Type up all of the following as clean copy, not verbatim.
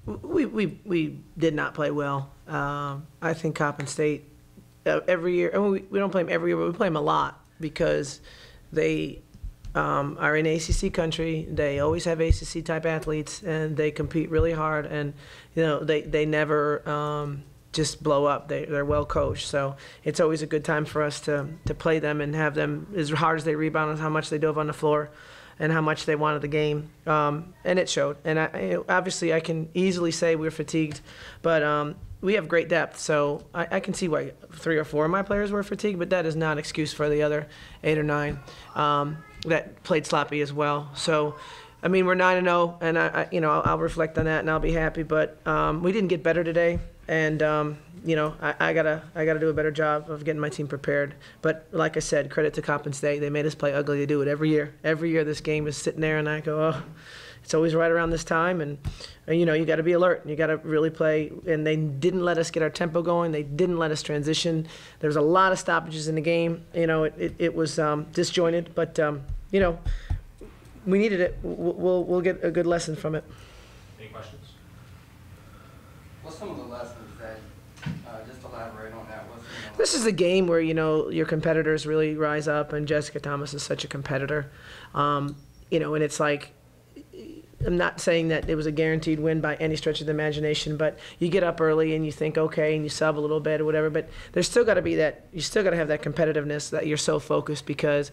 We did not play well. I think Coppin State every year. I mean, we don't play them every year, but we play them a lot because they are in ACC country. They always have ACC type athletes, and they compete really hard. And they never just blow up. They're well coached, so it's always a good time for us to play them and have them as hard as they rebound, how much they dove on the floor, and how much they wanted the game. And it showed. And obviously, I can easily say we're fatigued, but we have great depth, so I can see why 3 or 4 of my players were fatigued, but that is not an excuse for the other 8 or 9 that played sloppy as well. So, I mean, we're 9-0, and I'll reflect on that and I'll be happy. But we didn't get better today, and I gotta do a better job of getting my team prepared. But like I said, credit to Coppin State. They made us play ugly. They do it every year. Every year this game is sitting there, and I go, oh, it's always right around this time, and you got to be alert, and you got to really play. And they didn't let us get our tempo going. They didn't let us transition. There was a lot of stoppages in the game. It was disjointed, but we needed it. We'll get a good lesson from it. Any questions? What's some of the lessons that, just elaborate on that? This is a game where your competitors really rise up, and Jessica Thomas is such a competitor. And it's like, I'm not saying that it was a guaranteed win by any stretch of the imagination, but you get up early and you think, okay, and you sub a little bit or whatever, but there's still got to be that, you still got to have that competitiveness, that you're so focused, because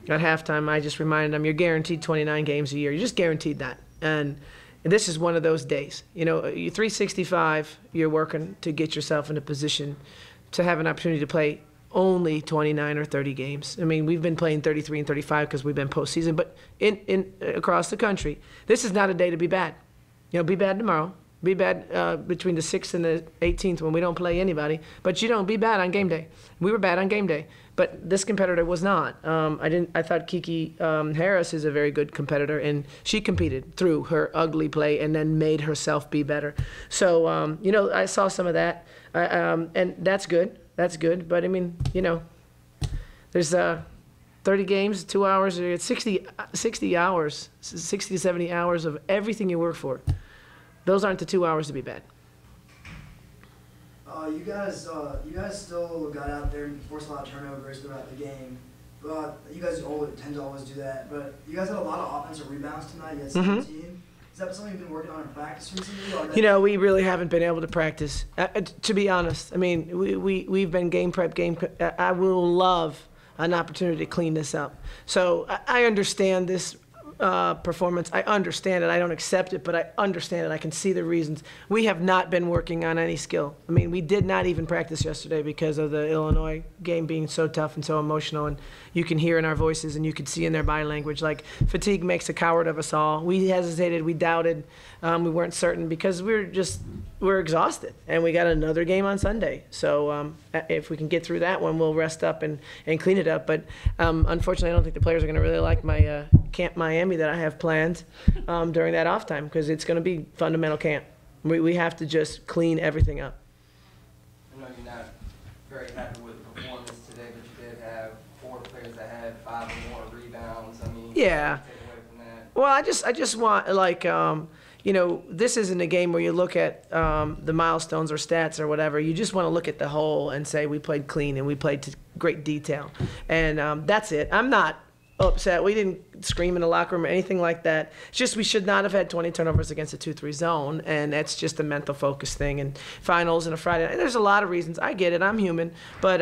at halftime I just reminded them, you're guaranteed 29 games a year. You're just guaranteed that. And this is one of those days. You're 365, you're working to get yourself in a position to have an opportunity to play only 29 or 30 games. I mean, we've been playing 33 and 35 because we've been postseason, but in across the country, this is not a day to be bad. Be bad tomorrow. Be bad between the 6th and the 18th when we don't play anybody, but you don't be bad on game day. We were bad on game day, but this competitor was not. I thought Kiki Harris is a very good competitor, and she competed through her ugly play and then made herself be better. So, I saw some of that, and that's good. That's good, but I mean, there's 30 games, 2 hours, it's 60 hours, 60 to 70 hours of everything you work for. Those aren't the 2 hours to be bad. You guys still got out there and forced a lot of turnovers throughout the game. But you guys tend to always do that. But you guys had a lot of offensive rebounds tonight. You had 17. Is that something you've been working on in practice recently? We really haven't been able to practice. To be honest, I mean, we've been game prep. I will love an opportunity to clean this up. So I understand this performance. I understand it. I don't accept it, but I understand it. I can see the reasons. We have not been working on any skill. I mean, we did not even practice yesterday because of the Illinois game being so tough and so emotional, and you can hear in our voices and you can see in their body language, like, fatigue makes a coward of us all. We hesitated, we doubted, we weren't certain because we're exhausted, and we got another game on Sunday. So if we can get through that one, we'll rest up and clean it up. But unfortunately, I don't think the players are going to really like my Camp Miami that I have planned during that off time, because it's going to be fundamental camp. We have to just clean everything up. I know you're not very happy with the performance today, but you did have 4 players that had 5 or more rebounds. I mean, yeah. take away from that. Well, I just want, like, this isn't a game where you look at the milestones or stats or whatever. You just want to look at the whole and say we played clean and we played to great detail. And that's it. I'm not upset. We didn't scream in the locker room or anything like that. It's just we should not have had 20 turnovers against a 2-3 zone, and that's just a mental focus thing. And finals and a Friday night. There's a lot of reasons. I get it. I'm human. But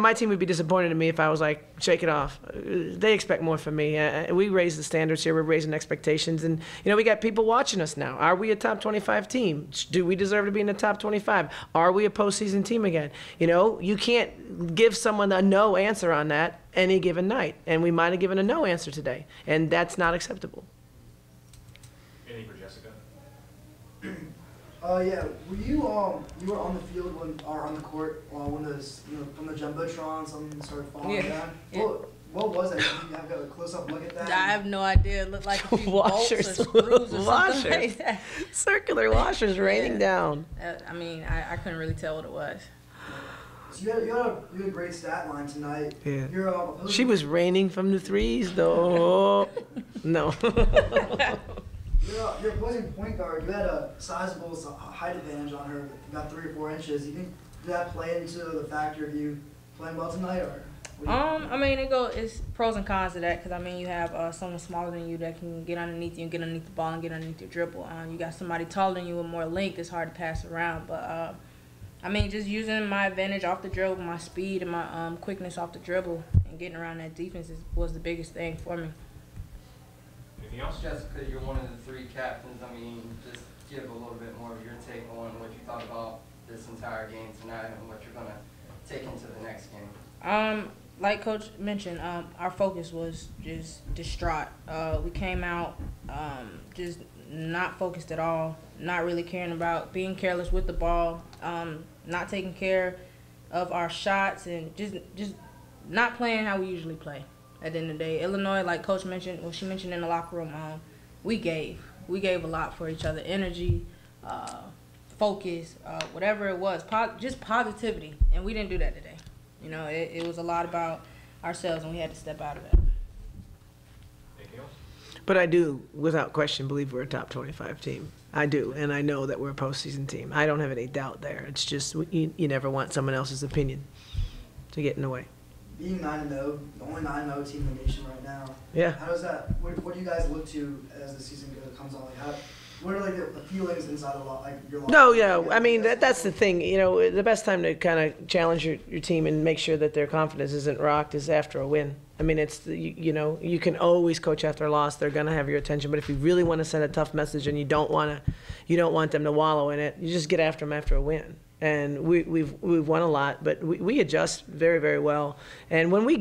my team would be disappointed in me if I was like, shake it off. They expect more from me. We raise the standards here. We're raising expectations. And, we got people watching us now. Are we a top 25 team? Do we deserve to be in the top 25? Are we a postseason team again? You can't give someone a no answer on that any given night. And we might have given a no answer today. And that's not acceptable. Anything for Jessica? Yeah. Were you were on the field or on the court when from the jumbotron something started falling down? Yeah. What was that? Can you have a close-up look at that? I have no idea. It looked like a few bolts or screws or something like that. Circular washers raining down. I couldn't really tell what it was. So you had a great stat line tonight. Yeah. She was raining from the threes, though. No. Your opposing point guard, you had a sizable height advantage on her, about 3 or 4 inches. You think did that play into the factor of you playing well tonight, or? I mean, it's pros and cons to that, because I mean, you have someone smaller than you that can get underneath you and get underneath the ball and get underneath your dribble. You got somebody taller than you with more length. It's hard to pass around, but I mean, just using my advantage off the dribble, my speed and my quickness off the dribble, and getting around that defense was the biggest thing for me. Anything else? Jessica, you're one of the 3 captains. I mean, just give a little bit more of your take on what you thought about this entire game tonight and what you're going to take into the next game. Like Coach mentioned, our focus was just distraught. We came out just not focused at all, not really caring about, being careless with the ball, not taking care of our shots, and just not playing how we usually play. At the end of the day, Illinois, like Coach mentioned, she mentioned in the locker room, we gave a lot for each other, energy, focus, whatever it was, just positivity, and we didn't do that today. You know, it was a lot about ourselves, and we had to step out of that. Anything else? But I do, without question, believe we're a top 25 team. I do, and I know that we're a postseason team. I don't have any doubt there. It's just you never want someone else's opinion to get in the way. Being 9-0, the only 9-0 team in the nation right now. Yeah. How does that? What do you guys look to as the season comes on? Like, what are like the feelings inside of your locker? No, yeah. I mean, that's the thing. You know, the best time to kind of challenge your team and make sure that their confidence isn't rocked is after a win. I mean, you know, you can always coach after a loss. They're going to have your attention. But if you really want to send a tough message and you don't want them to wallow in it, you just get after them after a win. And we've won a lot, but we adjust very, very well. And when we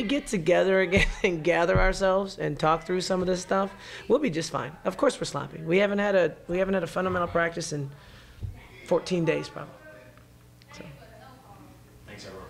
get together again and gather ourselves and talk through some of this stuff, we'll be just fine. Of course we're sloppy. We haven't had a fundamental practice in 14 days probably. So. Thanks, everyone.